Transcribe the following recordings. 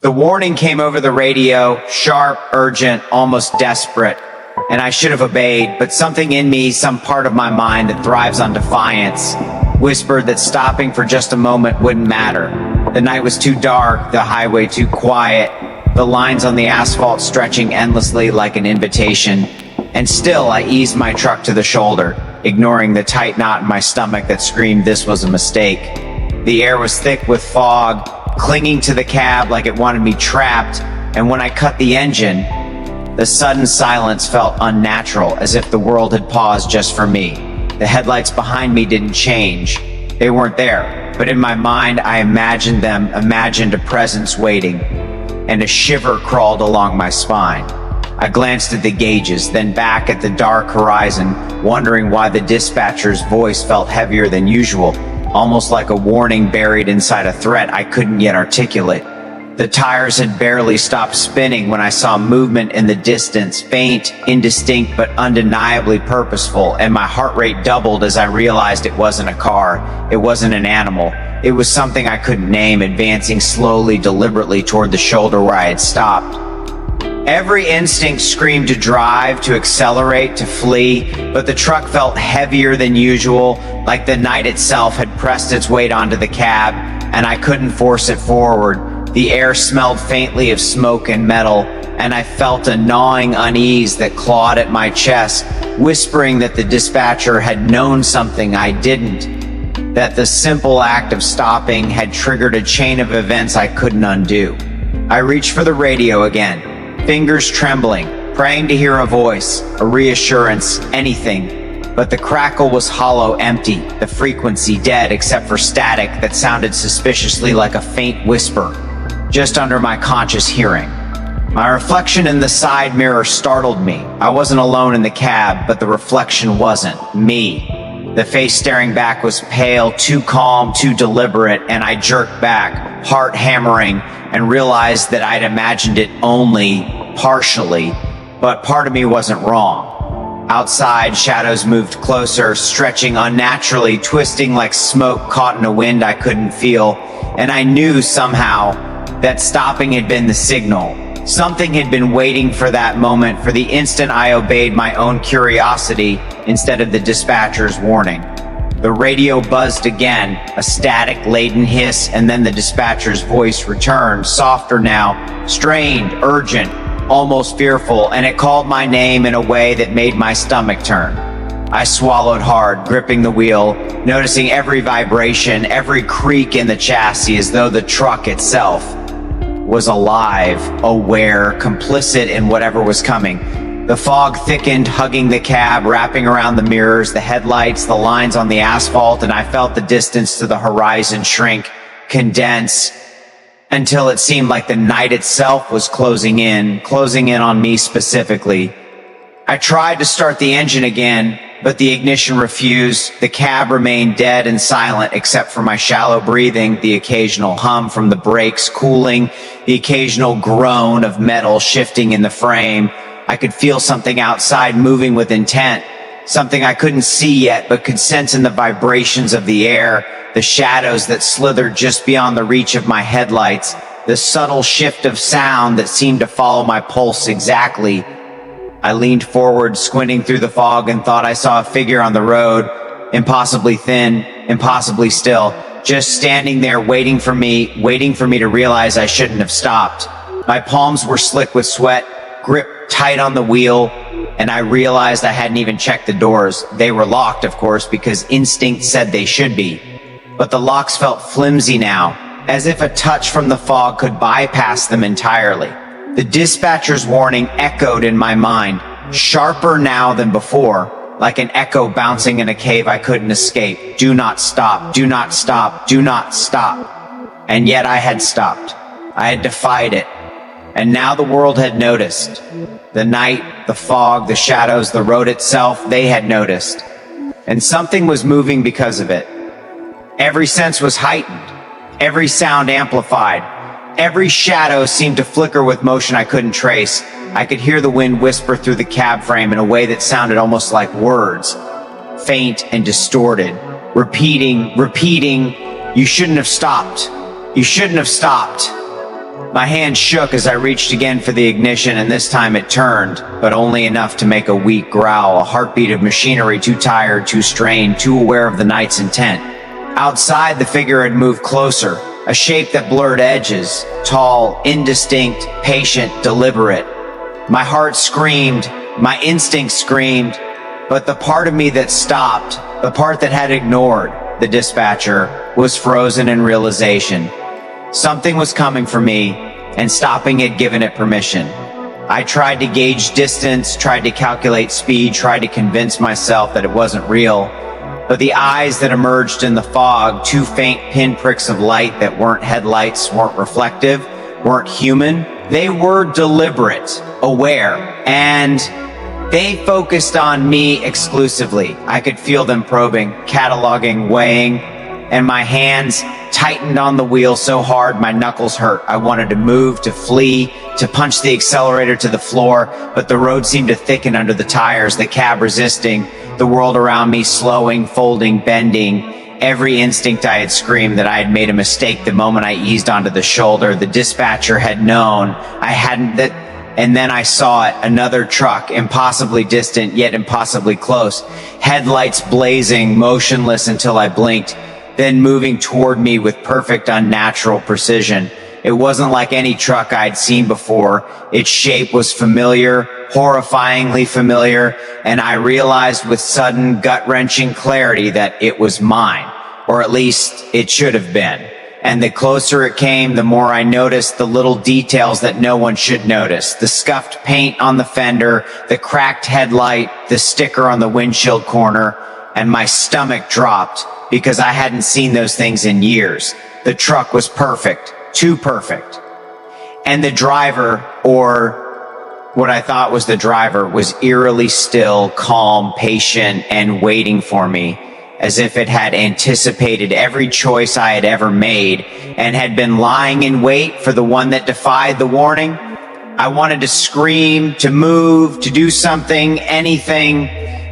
The warning came over the radio, sharp, urgent, almost desperate, and I should have obeyed, but something in me, some part of my mind that thrives on defiance, whispered that stopping for just a moment wouldn't matter. The night was too dark, the highway too quiet, the lines on the asphalt stretching endlessly like an invitation, and still I eased my truck to the shoulder, ignoring the tight knot in my stomach that screamed this was a mistake. The air was thick with fog, clinging to the cab like it wanted me trapped, and when I cut the engine, the sudden silence felt unnatural, as if the world had paused just for me. The headlights behind me didn't change. They weren't there, but in my mind I imagined them, imagined a presence waiting, and a shiver crawled along my spine. I glanced at the gauges, then back at the dark horizon, wondering why the dispatcher's voice felt heavier than usual, almost like a warning buried inside a threat I couldn't yet articulate. The tires had barely stopped spinning when I saw movement in the distance, faint, indistinct, but undeniably purposeful, and my heart rate doubled as I realized it wasn't a car, it wasn't an animal, it was something I couldn't name, advancing slowly, deliberately toward the shoulder where I had stopped. Every instinct screamed to drive, to accelerate, to flee, but the truck felt heavier than usual, like the night itself had pressed its weight onto the cab, and I couldn't force it forward. The air smelled faintly of smoke and metal, and I felt a gnawing unease that clawed at my chest, whispering that the dispatcher had known something I didn't, that the simple act of stopping had triggered a chain of events I couldn't undo. I reached for the radio again, fingers trembling, praying to hear a voice, a reassurance, anything. But the crackle was hollow, empty, the frequency dead except for static that sounded suspiciously like a faint whisper, just under my conscious hearing. My reflection in the side mirror startled me. I wasn't alone in the cab, but the reflection wasn't me. The face staring back was pale, too calm, too deliberate, and I jerked back, heart hammering, and realized that I'd imagined it only partially, but part of me wasn't wrong. Outside, shadows moved closer, stretching unnaturally, twisting like smoke caught in a wind I couldn't feel, and I knew somehow that stopping had been the signal. Something had been waiting for that moment, for the instant I obeyed my own curiosity instead of the dispatcher's warning. The radio buzzed again, a static-laden hiss, and then the dispatcher's voice returned, softer now, strained, urgent, almost fearful, and it called my name in a way that made my stomach turn. I swallowed hard, gripping the wheel, noticing every vibration, every creak in the chassis, as though the truck itself was alive, aware, complicit in whatever was coming. The fog thickened, hugging the cab, wrapping around the mirrors, the headlights, the lines on the asphalt, and I felt the distance to the horizon shrink, condense, until it seemed like the night itself was closing in on me specifically. I tried to start the engine again, but the ignition refused. The cab remained dead and silent except for my shallow breathing, the occasional hum from the brakes cooling, the occasional groan of metal shifting in the frame. I could feel something outside moving with intent, something I couldn't see yet but could sense in the vibrations of the air, the shadows that slithered just beyond the reach of my headlights, the subtle shift of sound that seemed to follow my pulse exactly. I leaned forward, squinting through the fog, and thought I saw a figure on the road, impossibly thin, impossibly still, just standing there waiting for me to realize I shouldn't have stopped. My palms were slick with sweat, gripped tight on the wheel, and I realized I hadn't even checked the doors. They were locked, of course, because instinct said they should be. But the locks felt flimsy now, as if a touch from the fog could bypass them entirely. The dispatcher's warning echoed in my mind, sharper now than before, like an echo bouncing in a cave I couldn't escape. Do not stop, do not stop, do not stop. And yet I had stopped. I had defied it. And now the world had noticed. The night, the fog, the shadows, the road itself, they had noticed. And something was moving because of it. Every sense was heightened. Every sound amplified. Every shadow seemed to flicker with motion I couldn't trace. I could hear the wind whisper through the cab frame in a way that sounded almost like words. Faint and distorted. Repeating, you shouldn't have stopped. You shouldn't have stopped. My hand shook as I reached again for the ignition, and this time it turned, but only enough to make a weak growl, a heartbeat of machinery too tired, too strained, too aware of the night's intent. Outside, the figure had moved closer, a shape that blurred edges, tall, indistinct, patient, deliberate. My heart screamed, my instinct screamed, but the part of me that stopped, the part that had ignored the dispatcher, was frozen in realization. Something was coming for me, and stopping had given it permission. I tried to gauge distance, tried to calculate speed, tried to convince myself that it wasn't real. But the eyes that emerged in the fog, two faint pinpricks of light that weren't headlights, weren't reflective, weren't human, they were deliberate, aware, and they focused on me exclusively. I could feel them probing, cataloging, weighing, and my hands tightened on the wheel so hard my knuckles hurt. I wanted to move, to flee, to punch the accelerator to the floor, but the road seemed to thicken under the tires, the cab resisting, the world around me slowing, folding, bending. Every instinct I had screamed that I had made a mistake the moment I eased onto the shoulder. The dispatcher had known. I hadn't that. And then I saw it, another truck, impossibly distant, yet impossibly close. Headlights blazing, motionless until I blinked, then moving toward me with perfect, unnatural precision. It wasn't like any truck I'd seen before. Its shape was familiar, horrifyingly familiar, and I realized with sudden, gut-wrenching clarity that it was mine, or at least it should have been. And the closer it came, the more I noticed the little details that no one should notice. The scuffed paint on the fender, the cracked headlight, the sticker on the windshield corner, and my stomach dropped because I hadn't seen those things in years. The truck was perfect, too perfect. And the driver, or what I thought was the driver, was eerily still, calm, patient, and waiting for me, as if it had anticipated every choice I had ever made and had been lying in wait for the one that defied the warning. I wanted to scream, to move, to do something, anything,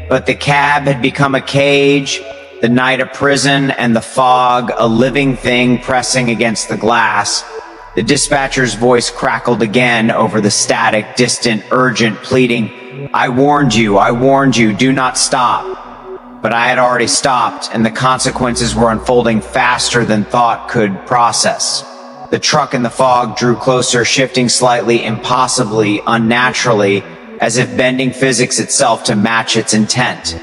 but the cab had become a cage, the night a prison, and the fog a living thing pressing against the glass. The dispatcher's voice crackled again over the static, distant, urgent, pleading, I warned you, do not stop. But I had already stopped, and the consequences were unfolding faster than thought could process. The truck in the fog drew closer, shifting slightly, impossibly, unnaturally, as if bending physics itself to match its intent.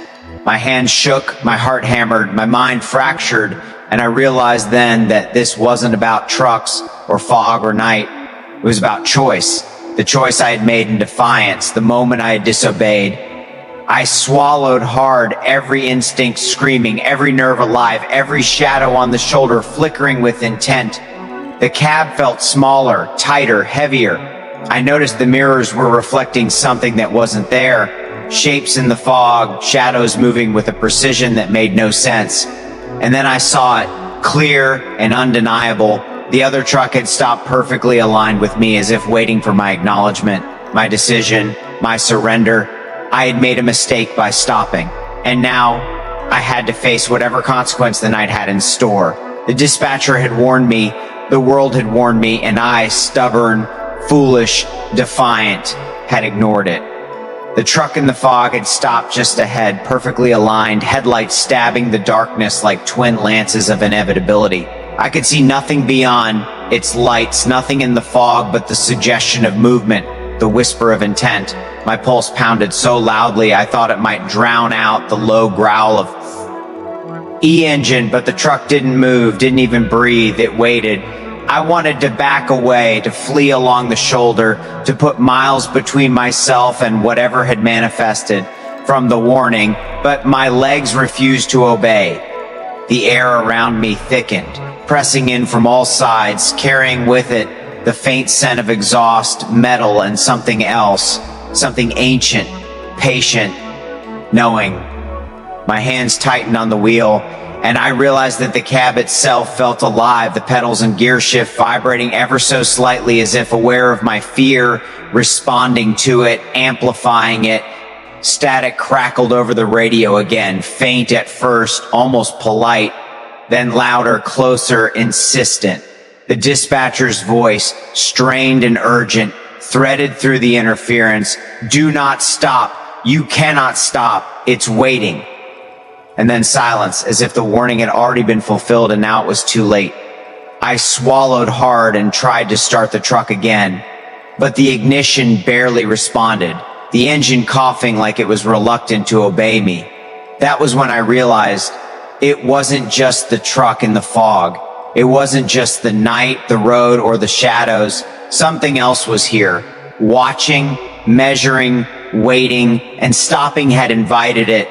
My hands shook, my heart hammered, my mind fractured, and I realized then that this wasn't about trucks or fog or night. It was about choice, the choice I had made in defiance, the moment I had disobeyed. I swallowed hard, every instinct screaming, every nerve alive, every shadow on the shoulder flickering with intent. The cab felt smaller, tighter, heavier. I noticed the mirrors were reflecting something that wasn't there. Shapes in the fog, shadows moving with a precision that made no sense. And then I saw it, clear and undeniable. The other truck had stopped perfectly aligned with me, as if waiting for my acknowledgement, my decision, my surrender. I had made a mistake by stopping, and now I had to face whatever consequence the night had in store. The dispatcher had warned me, the world had warned me, and I, stubborn, foolish, defiant, had ignored it. The truck in the fog had stopped just ahead, perfectly aligned, headlights stabbing the darkness like twin lances of inevitability. I could see nothing beyond its lights, nothing in the fog but the suggestion of movement, the whisper of intent. My pulse pounded so loudly I thought it might drown out the low growl of E-engine, but the truck didn't move, didn't even breathe. It waited. I wanted to back away, to flee along the shoulder, to put miles between myself and whatever had manifested from the warning, but my legs refused to obey. The air around me thickened, pressing in from all sides, carrying with it the faint scent of exhaust, metal, and something else. Something ancient, patient, knowing. My hands tightened on the wheel, and I realized that the cab itself felt alive, the pedals and gear shift vibrating ever so slightly, as if aware of my fear, responding to it, amplifying it. Static crackled over the radio again, faint at first, almost polite, then louder, closer, insistent. The dispatcher's voice, strained and urgent, threaded through the interference. "Do not stop. You cannot stop. It's waiting." And then silence, as if the warning had already been fulfilled and now it was too late. I swallowed hard and tried to start the truck again, but the ignition barely responded, the engine coughing like it was reluctant to obey me. That was when I realized it wasn't just the truck in the fog. It wasn't just the night, the road, or the shadows. Something else was here, watching, measuring, waiting, and stopping had invited it.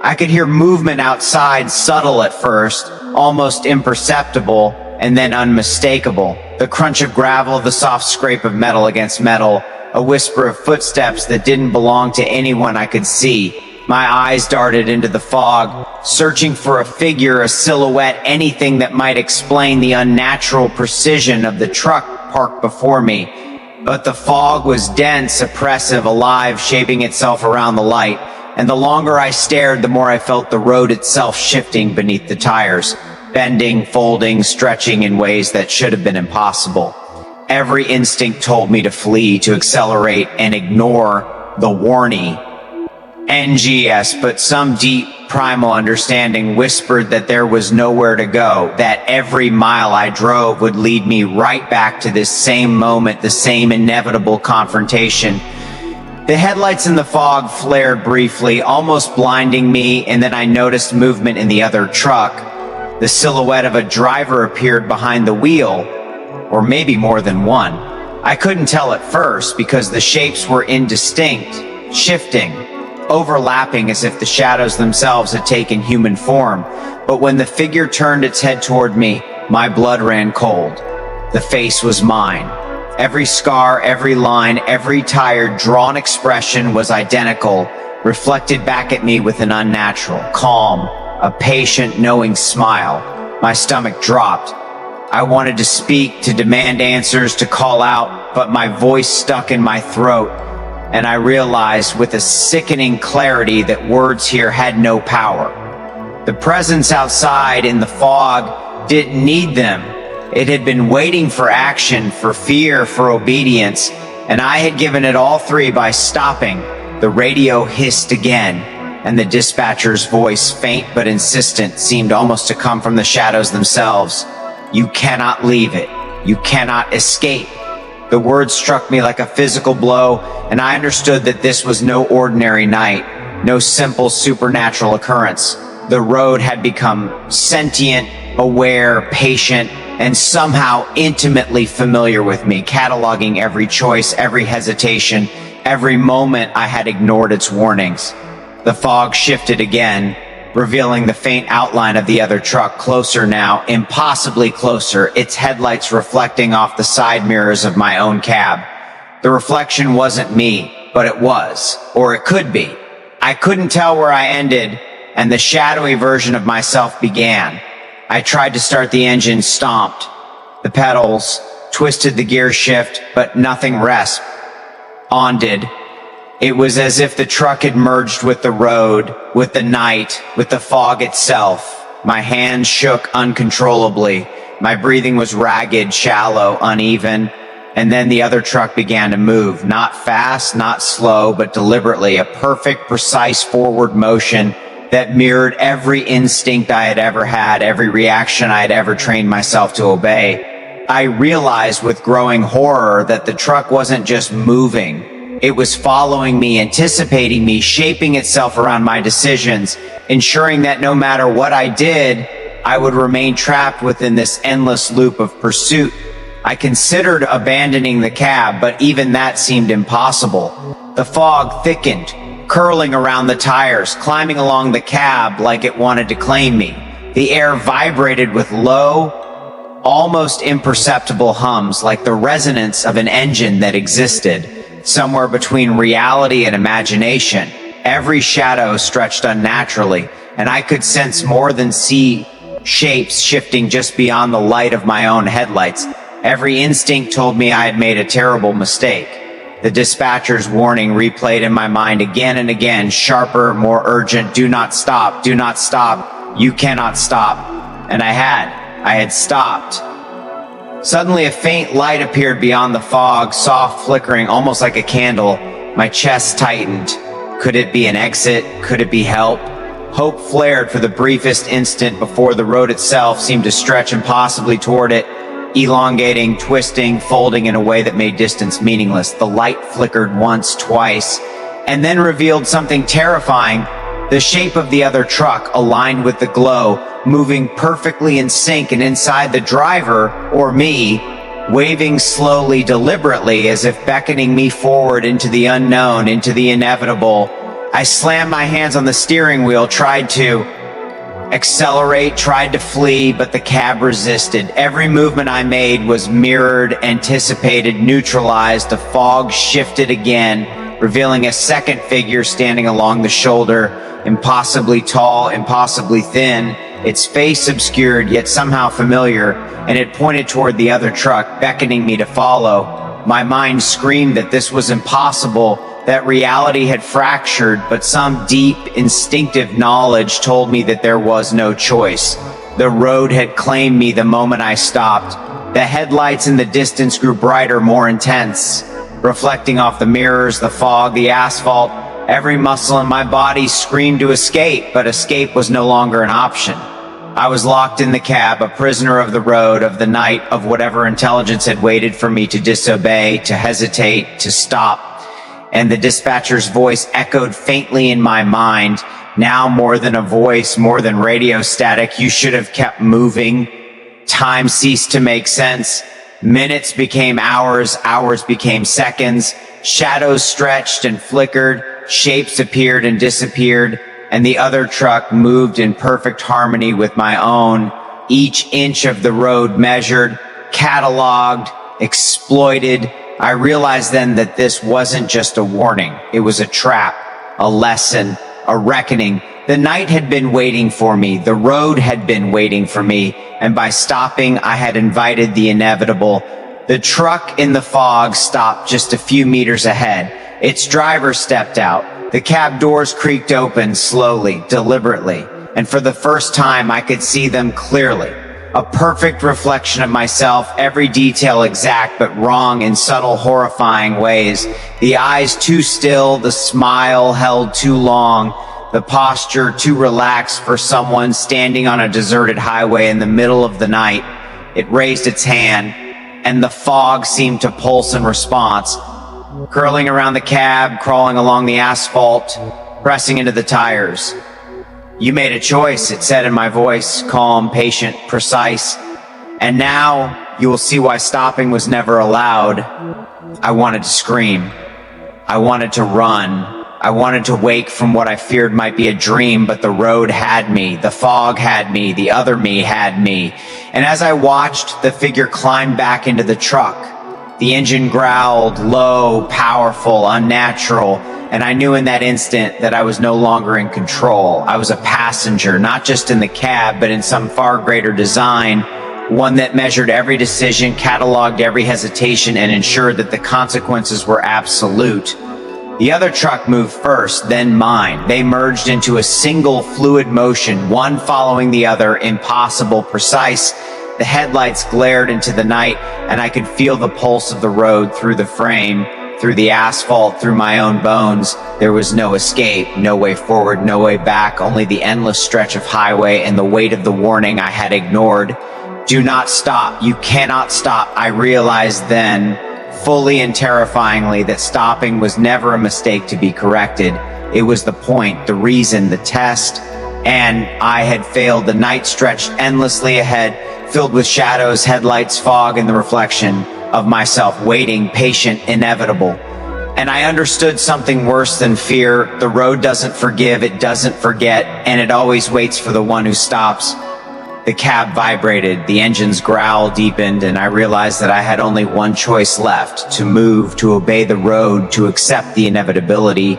I could hear movement outside, subtle at first, almost imperceptible, and then unmistakable. The crunch of gravel, the soft scrape of metal against metal, a whisper of footsteps that didn't belong to anyone I could see. My eyes darted into the fog, searching for a figure, a silhouette, anything that might explain the unnatural precision of the truck parked before me. But the fog was dense, oppressive, alive, shaping itself around the light. And the longer I stared, the more I felt the road itself shifting beneath the tires, bending, folding, stretching in ways that should have been impossible. Every instinct told me to flee, to accelerate, and ignore the warning. NGS, but some deep, primal understanding whispered that there was nowhere to go, that every mile I drove would lead me right back to this same moment, the same inevitable confrontation. The headlights in the fog flared briefly, almost blinding me, and then I noticed movement in the other truck. The silhouette of a driver appeared behind the wheel, or maybe more than one. I couldn't tell at first because the shapes were indistinct, shifting, overlapping as if the shadows themselves had taken human form. But when the figure turned its head toward me, my blood ran cold. The face was mine. Every scar, every line, every tired, drawn expression was identical, reflected back at me with an unnatural, calm, a patient, knowing smile. My stomach dropped. I wanted to speak, to demand answers, to call out, but my voice stuck in my throat, and I realized with a sickening clarity that words here had no power. The presence outside in the fog didn't need them. It had been waiting for action, for fear, for obedience, and I had given it all three by stopping. The radio hissed again, and the dispatcher's voice, faint but insistent, seemed almost to come from the shadows themselves. "You cannot leave it. You cannot escape." The words struck me like a physical blow, and I understood that this was no ordinary night, no simple supernatural occurrence. The road had become sentient, aware, patient, and somehow intimately familiar with me, cataloging every choice, every hesitation, every moment I had ignored its warnings. The fog shifted again, revealing the faint outline of the other truck, closer now, impossibly closer, its headlights reflecting off the side mirrors of my own cab. The reflection wasn't me, but it was, or it could be. I couldn't tell where I ended, and the shadowy version of myself began. I tried to start the engine, stomped the pedals, twisted the gear shift, but nothing responded. It was as if the truck had merged with the road, with the night, with the fog itself. My hands shook uncontrollably. My breathing was ragged, shallow, uneven. And then the other truck began to move, not fast, not slow, but deliberately, a perfect, precise forward motion that mirrored every instinct I had ever had, every reaction I had ever trained myself to obey. I realized with growing horror that the truck wasn't just moving. It was following me, anticipating me, shaping itself around my decisions, ensuring that no matter what I did, I would remain trapped within this endless loop of pursuit. I considered abandoning the cab, but even that seemed impossible. The fog thickened, curling around the tires, climbing along the cab like it wanted to claim me. The air vibrated with low, almost imperceptible hums, like the resonance of an engine that existed somewhere between reality and imagination. Every shadow stretched unnaturally, and I could sense more than see shapes shifting just beyond the light of my own headlights. Every instinct told me I had made a terrible mistake. The dispatcher's warning replayed in my mind again and again, sharper, more urgent: do not stop, do not stop, you cannot stop. And I had stopped. Suddenly, a faint light appeared beyond the fog, soft flickering, almost like a candle. My chest tightened. Could it be an exit? Could it be help? Hope flared for the briefest instant before the road itself seemed to stretch impossibly toward it, elongating, twisting, folding in a way that made distance meaningless. The light flickered once, twice, and then revealed something terrifying. The shape of the other truck aligned with the glow, moving perfectly in sync, and inside the driver, or me, waving slowly, deliberately, as if beckoning me forward into the unknown, into the inevitable. I slammed my hands on the steering wheel, tried to accelerate, tried to flee, but the cab resisted. Every movement I made was mirrored, anticipated, neutralized. The fog shifted again, revealing a second figure standing along the shoulder, impossibly tall, impossibly thin, its face obscured yet somehow familiar, and it pointed toward the other truck, beckoning me to follow. My mind screamed that this was impossible, that reality had fractured, but some deep, instinctive knowledge told me that there was no choice. The road had claimed me the moment I stopped. The headlights in the distance grew brighter, more intense, reflecting off the mirrors, the fog, the asphalt. Every muscle in my body screamed to escape, but escape was no longer an option. I was locked in the cab, a prisoner of the road, of the night, of whatever intelligence had waited for me to disobey, to hesitate, to stop. And the dispatcher's voice echoed faintly in my mind, now more than a voice, more than radio static. You should have kept moving. Time ceased to make sense. Minutes became hours, hours became seconds. Shadows stretched and flickered, shapes appeared and disappeared, and the other truck moved in perfect harmony with my own. Each inch of the road measured, cataloged, exploited. I realized then that this wasn't just a warning. It was a trap, a lesson, a reckoning. The night had been waiting for me. The road had been waiting for me. And by stopping, I had invited the inevitable. The truck in the fog stopped just a few meters ahead. Its driver stepped out. The cab doors creaked open slowly, deliberately. And for the first time, I could see them clearly. A perfect reflection of myself, every detail exact but wrong in subtle, horrifying ways. The eyes too still, the smile held too long, the posture too relaxed for someone standing on a deserted highway in the middle of the night. It raised its hand, and the fog seemed to pulse in response, curling around the cab, crawling along the asphalt, pressing into the tires. You made a choice, it said in my voice, calm, patient, precise. And now you will see why stopping was never allowed. I wanted to scream. I wanted to run. I wanted to wake from what I feared might be a dream, but the road had me. The fog had me. The other me had me. And as I watched, the figure climb back into the truck. The engine growled, low, powerful, unnatural. And I knew in that instant that I was no longer in control. I was a passenger, not just in the cab, but in some far greater design, one that measured every decision, cataloged every hesitation, and ensured that the consequences were absolute. The other truck moved first, then mine. They merged into a single fluid motion, one following the other, impossible, precise. The headlights glared into the night, and I could feel the pulse of the road through the frame, through the asphalt, through my own bones. There was no escape, no way forward, no way back, only the endless stretch of highway and the weight of the warning I had ignored. Do not stop. You cannot stop. I realized then, fully and terrifyingly, that stopping was never a mistake to be corrected. It was the point, the reason, the test. And I had failed. The night stretched endlessly ahead, filled with shadows, headlights, fog, and the reflection of myself, waiting, patient, inevitable. And I understood something worse than fear. The road doesn't forgive, it doesn't forget, and it always waits for the one who stops. The cab vibrated, the engine's growl deepened, and I realized that I had only one choice left: to move, to obey the road, to accept the inevitability.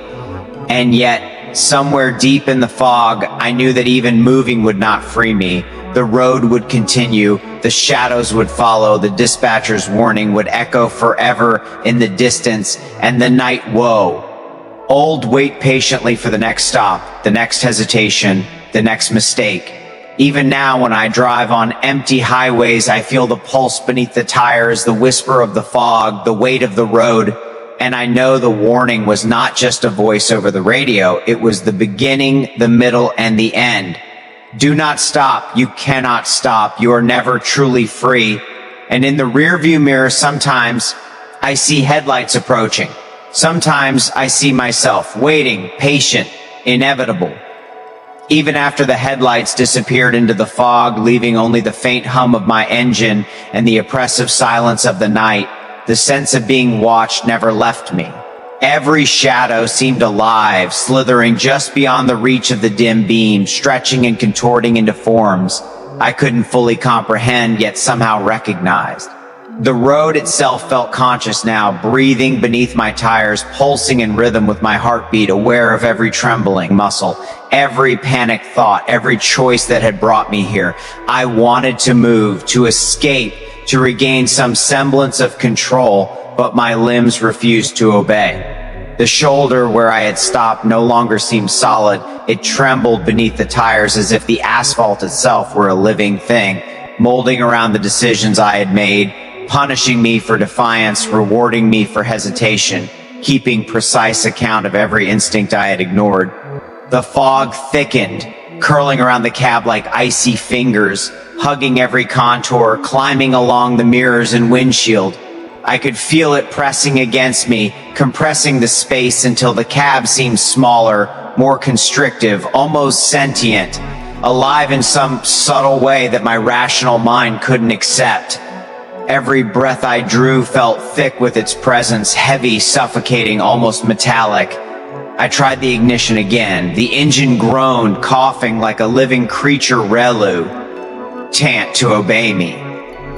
And yet, somewhere deep in the fog, I knew that even moving would not free me. The road would continue, the shadows would follow, the dispatcher's warning would echo forever in the distance, and the night woe. Old wait patiently for the next stop, the next hesitation, the next mistake. Even now, when I drive on empty highways, I feel the pulse beneath the tires, the whisper of the fog, the weight of the road, and I know the warning was not just a voice over the radio. It was the beginning, the middle, and the end. Do not stop. You cannot stop. You are never truly free. And in the rearview mirror, sometimes I see headlights approaching. Sometimes I see myself waiting, patient, inevitable. Even after the headlights disappeared into the fog, leaving only the faint hum of my engine and the oppressive silence of the night, the sense of being watched never left me. Every shadow seemed alive, slithering just beyond the reach of the dim beam, stretching and contorting into forms I couldn't fully comprehend, yet somehow recognized. The road itself felt conscious now, breathing beneath my tires, pulsing in rhythm with my heartbeat, aware of every trembling muscle, every panicked thought, every choice that had brought me here. I wanted to move, to escape, to regain some semblance of control, but my limbs refused to obey. The shoulder where I had stopped no longer seemed solid. It trembled beneath the tires as if the asphalt itself were a living thing, molding around the decisions I had made, punishing me for defiance, rewarding me for hesitation, keeping precise account of every instinct I had ignored. The fog thickened, curling around the cab like icy fingers, hugging every contour, climbing along the mirrors and windshield. I could feel it pressing against me, compressing the space until the cab seemed smaller, more constrictive, almost sentient, alive in some subtle way that my rational mind couldn't accept. Every breath I drew felt thick with its presence, heavy, suffocating, almost metallic. I tried the ignition again. The engine groaned, coughing like a living creature reluctant to obey me.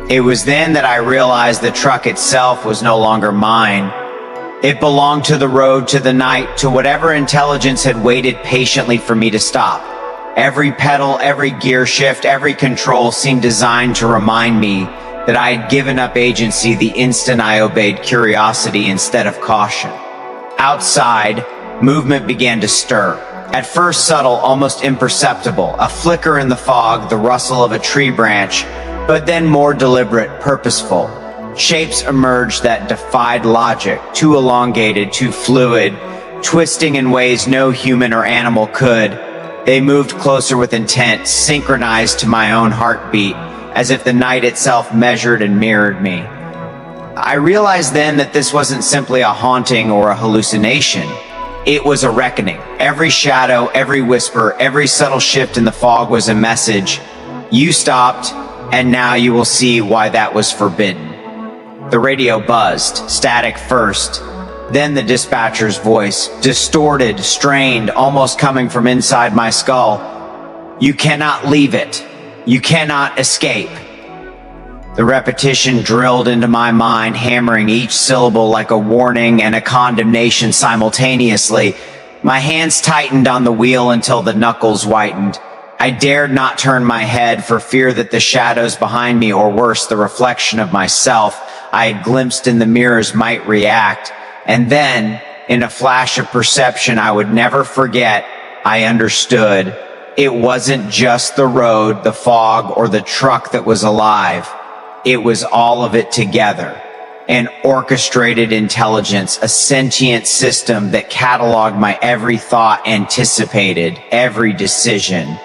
It was then that I realized the truck itself was no longer mine. It belonged to the road, to the night, to whatever intelligence had waited patiently for me to stop. Every pedal, every gear shift, every control seemed designed to remind me that I had given up agency the instant I obeyed curiosity instead of caution. Outside, movement began to stir. At first subtle, almost imperceptible, a flicker in the fog, the rustle of a tree branch, but then more deliberate, purposeful. Shapes emerged that defied logic, too elongated, too fluid, twisting in ways no human or animal could. They moved closer with intent, synchronized to my own heartbeat, as if the night itself measured and mirrored me. I realized then that this wasn't simply a haunting or a hallucination. It was a reckoning. Every shadow, every whisper, every subtle shift in the fog was a message. You stopped, and now you will see why that was forbidden. The radio buzzed, static first, then the dispatcher's voice, distorted, strained, almost coming from inside my skull. You cannot leave it. You cannot escape. The repetition drilled into my mind, hammering each syllable like a warning and a condemnation simultaneously. My hands tightened on the wheel until the knuckles whitened. I dared not turn my head for fear that the shadows behind me, or worse, the reflection of myself I had glimpsed in the mirrors, might react. And then, in a flash of perception I would never forget, I understood. It wasn't just the road, the fog, or the truck that was alive. It was all of it together. An orchestrated intelligence, a sentient system that cataloged my every thought, anticipated every decision,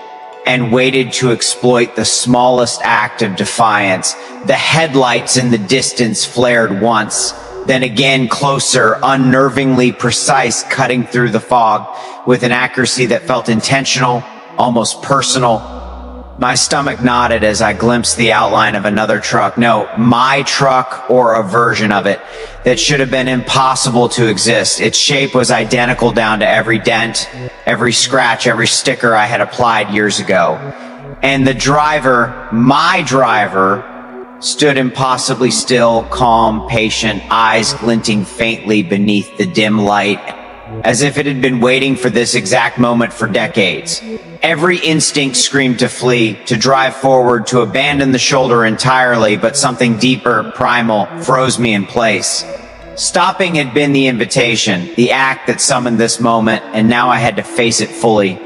and waited to exploit the smallest act of defiance. The headlights in the distance flared once, then again closer, unnervingly precise, cutting through the fog with an accuracy that felt intentional, almost personal. My stomach nodded as I glimpsed the outline of another truck. No, my truck, or a version of it, that should have been impossible to exist. Its shape was identical down to every dent, every scratch, every sticker I had applied years ago. And the driver, my driver, stood impossibly still, calm, patient, eyes glinting faintly beneath the dim light, as if it had been waiting for this exact moment for decades. Every instinct screamed to flee, to drive forward, to abandon the shoulder entirely, but something deeper, primal, froze me in place. Stopping had been the invitation, the act that summoned this moment, and now I had to face it fully.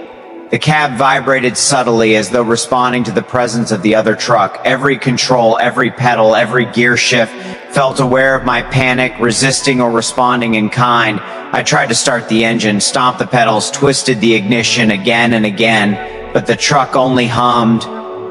The cab vibrated subtly as though responding to the presence of the other truck. Every control, every pedal, every gear shift felt aware of my panic, resisting or responding in kind. I tried to start the engine, stomped the pedals, twisted the ignition again and again, but the truck only hummed,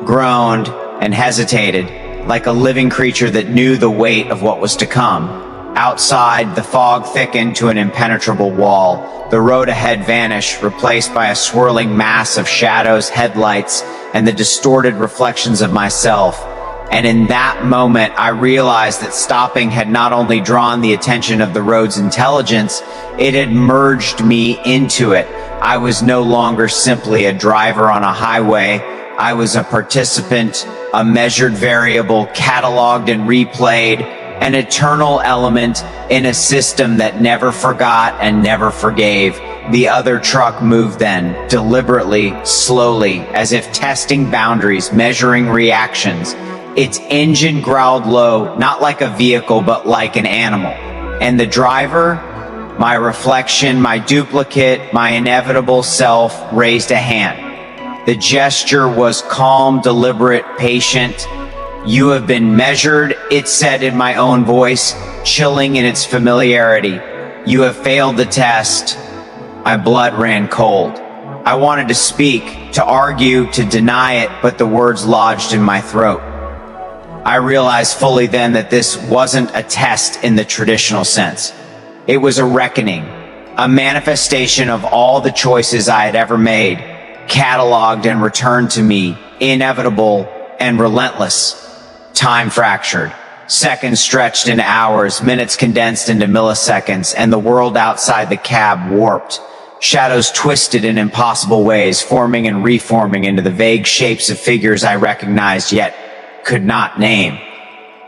groaned, and hesitated, like a living creature that knew the weight of what was to come. Outside, the fog thickened to an impenetrable wall. The road ahead vanished, replaced by a swirling mass of shadows, headlights, and the distorted reflections of myself. And in that moment, I realized that stopping had not only drawn the attention of the road's intelligence, it had merged me into it. I was no longer simply a driver on a highway. I was a participant, a measured variable, cataloged and replayed, an eternal element in a system that never forgot and never forgave. The other truck moved then, deliberately, slowly, as if testing boundaries, measuring reactions. Its engine growled low, not like a vehicle, but like an animal. And the driver, my reflection, my duplicate, my inevitable self, raised a hand. The gesture was calm, deliberate, patient. "You have been measured," it said in my own voice, chilling in its familiarity. "You have failed the test." My blood ran cold. I wanted to speak, to argue, to deny it, but the words lodged in my throat. I realized fully then that this wasn't a test in the traditional sense. It was a reckoning, a manifestation of all the choices I had ever made, cataloged and returned to me, inevitable and relentless. Time fractured, seconds stretched into hours, minutes condensed into milliseconds, and the world outside the cab warped. Shadows twisted in impossible ways, forming and reforming into the vague shapes of figures I recognized yet could not name.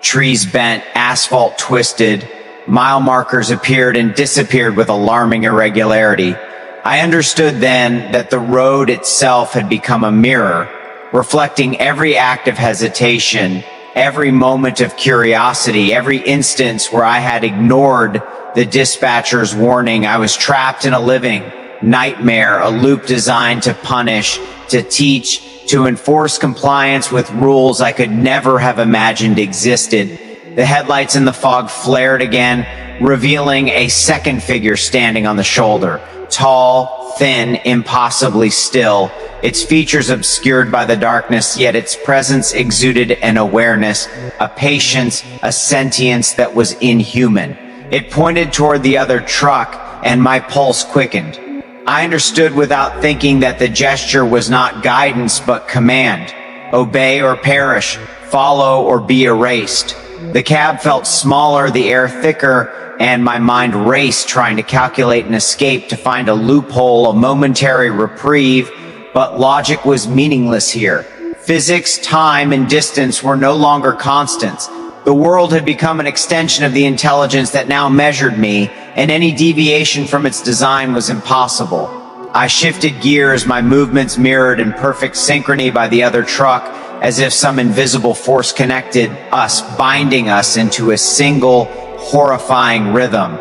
Trees bent, asphalt twisted, mile markers appeared and disappeared with alarming irregularity. I understood then that the road itself had become a mirror, reflecting every act of hesitation, every moment of curiosity, every instance where I had ignored the dispatcher's warning. I was trapped in a living nightmare, a loop designed to punish, to teach, to enforce compliance with rules I could never have imagined existed. The headlights in the fog flared again, revealing a second figure standing on the shoulder. Tall, thin, impossibly still, its features obscured by the darkness, yet its presence exuded an awareness, a patience, a sentience that was inhuman. It pointed toward the other truck, and my pulse quickened. I understood without thinking that the gesture was not guidance but command. Obey or perish, follow or be erased. The cab felt smaller, the air thicker, and my mind raced, trying to calculate an escape, to find a loophole, a momentary reprieve, but logic was meaningless here. Physics, time, and distance were no longer constants. The world had become an extension of the intelligence that now measured me, and any deviation from its design was impossible. I shifted gears, my movements mirrored in perfect synchrony by the other truck, as if some invisible force connected us, binding us into a single, horrifying rhythm.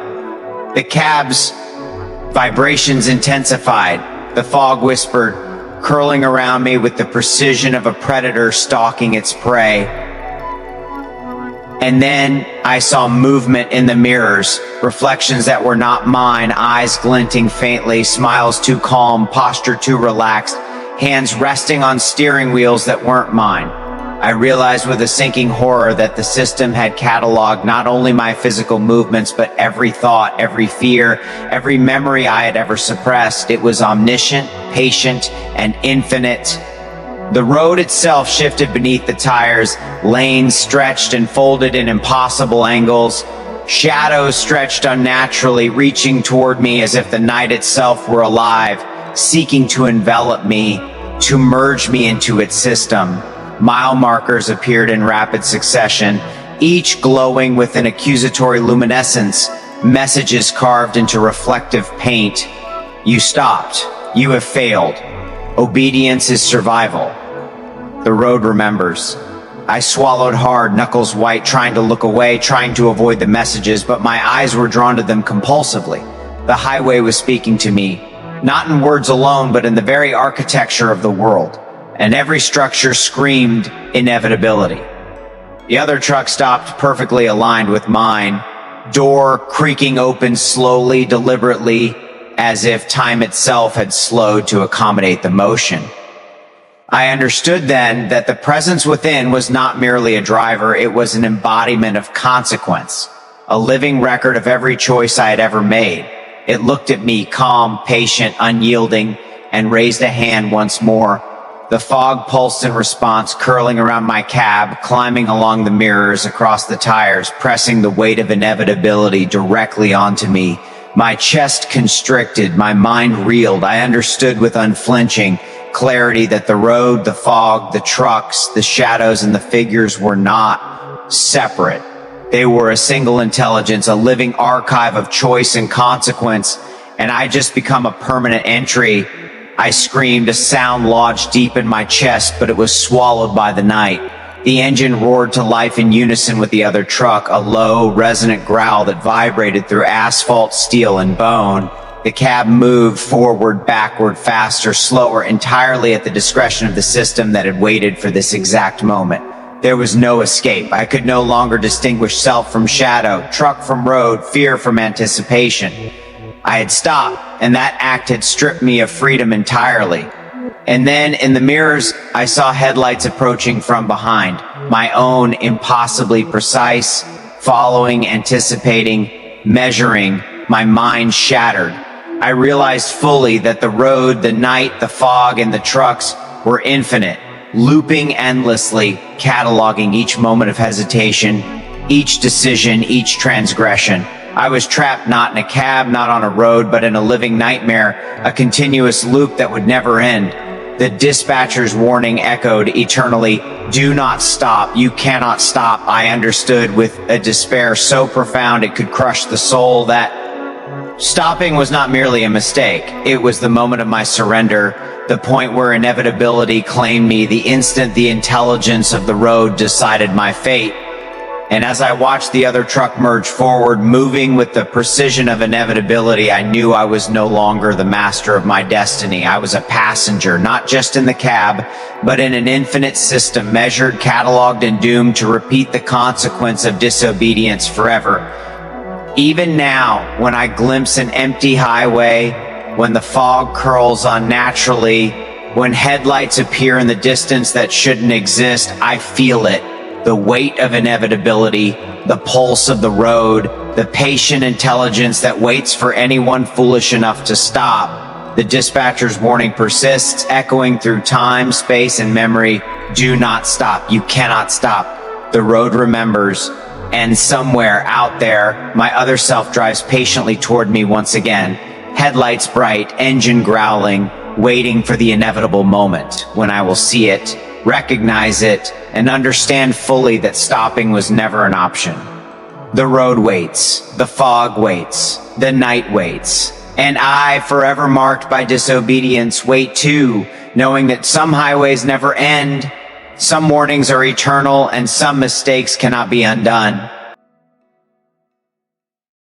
The cab's vibrations intensified. The fog whispered, curling around me with the precision of a predator stalking its prey. And then I saw movement in the mirrors, reflections that were not mine, eyes glinting faintly, smiles too calm, posture too relaxed, hands resting on steering wheels that weren't mine. I realized with a sinking horror that the system had cataloged not only my physical movements, but every thought, every fear, every memory I had ever suppressed. It was omniscient, patient, and infinite. The road itself shifted beneath the tires, lanes stretched and folded in impossible angles, shadows stretched unnaturally, reaching toward me as if the night itself were alive, seeking to envelop me, to merge me into its system. Mile markers appeared in rapid succession, each glowing with an accusatory luminescence, messages carved into reflective paint. You stopped. You have failed. Obedience is survival. The road remembers. I swallowed hard, knuckles white, trying to look away, trying to avoid the messages, but my eyes were drawn to them compulsively. The highway was speaking to me. not in words alone, but in the very architecture of the world. And every structure screamed inevitability. The other truck stopped perfectly aligned with mine, door creaking open slowly, deliberately, as if time itself had slowed to accommodate the motion. I understood then that the presence within was not merely a driver, it was an embodiment of consequence, a living record of every choice I had ever made. It looked at me, calm, patient, unyielding, and raised a hand once more. The fog pulsed in response, curling around my cab, climbing along the mirrors, across the tires, pressing the weight of inevitability directly onto me. My chest constricted, my mind reeled. I understood with unflinching clarity that the road, the fog, the trucks, the shadows, and the figures were not separate. They were a single intelligence, a living archive of choice and consequence, and I just become a permanent entry. I screamed, a sound lodged deep in my chest, but it was swallowed by the night. The engine roared to life in unison with the other truck, a low, resonant growl that vibrated through asphalt, steel, and bone. The cab moved forward, backward, faster, slower, entirely at the discretion of the system that had waited for this exact moment. There was no escape. I could no longer distinguish self from shadow, truck from road, fear from anticipation. I had stopped, and that act had stripped me of freedom entirely. And then, in the mirrors, I saw headlights approaching from behind, my own impossibly precise, following, anticipating, measuring, my mind shattered. I realized fully that the road, the night, the fog, and the trucks were infinite, looping endlessly, cataloging each moment of hesitation, each decision, each transgression. I was trapped not in a cab, not on a road, but in a living nightmare, a continuous loop that would never end. The dispatcher's warning echoed eternally, "Do not stop, you cannot stop." I understood with a despair so profound it could crush the soul that stopping was not merely a mistake. It was the moment of my surrender, the point where inevitability claimed me, the instant the intelligence of the road decided my fate. And as I watched the other truck merge forward, moving with the precision of inevitability, I knew I was no longer the master of my destiny. I was a passenger, not just in the cab, but in an infinite system, measured, cataloged, and doomed to repeat the consequence of disobedience forever. Even now, when I glimpse an empty highway, when the fog curls unnaturally, when headlights appear in the distance that shouldn't exist, I feel it. The weight of inevitability, the pulse of the road, the patient intelligence that waits for anyone foolish enough to stop. The dispatcher's warning persists, echoing through time, space, and memory. Do not stop. You cannot stop. The road remembers, and somewhere out there, my other self drives patiently toward me once again. Headlights bright, engine growling, waiting for the inevitable moment when I will see it, recognize it, and understand fully that stopping was never an option. The road waits, the fog waits, the night waits, and I, forever marked by disobedience, wait too, knowing that some highways never end, some warnings are eternal, and some mistakes cannot be undone.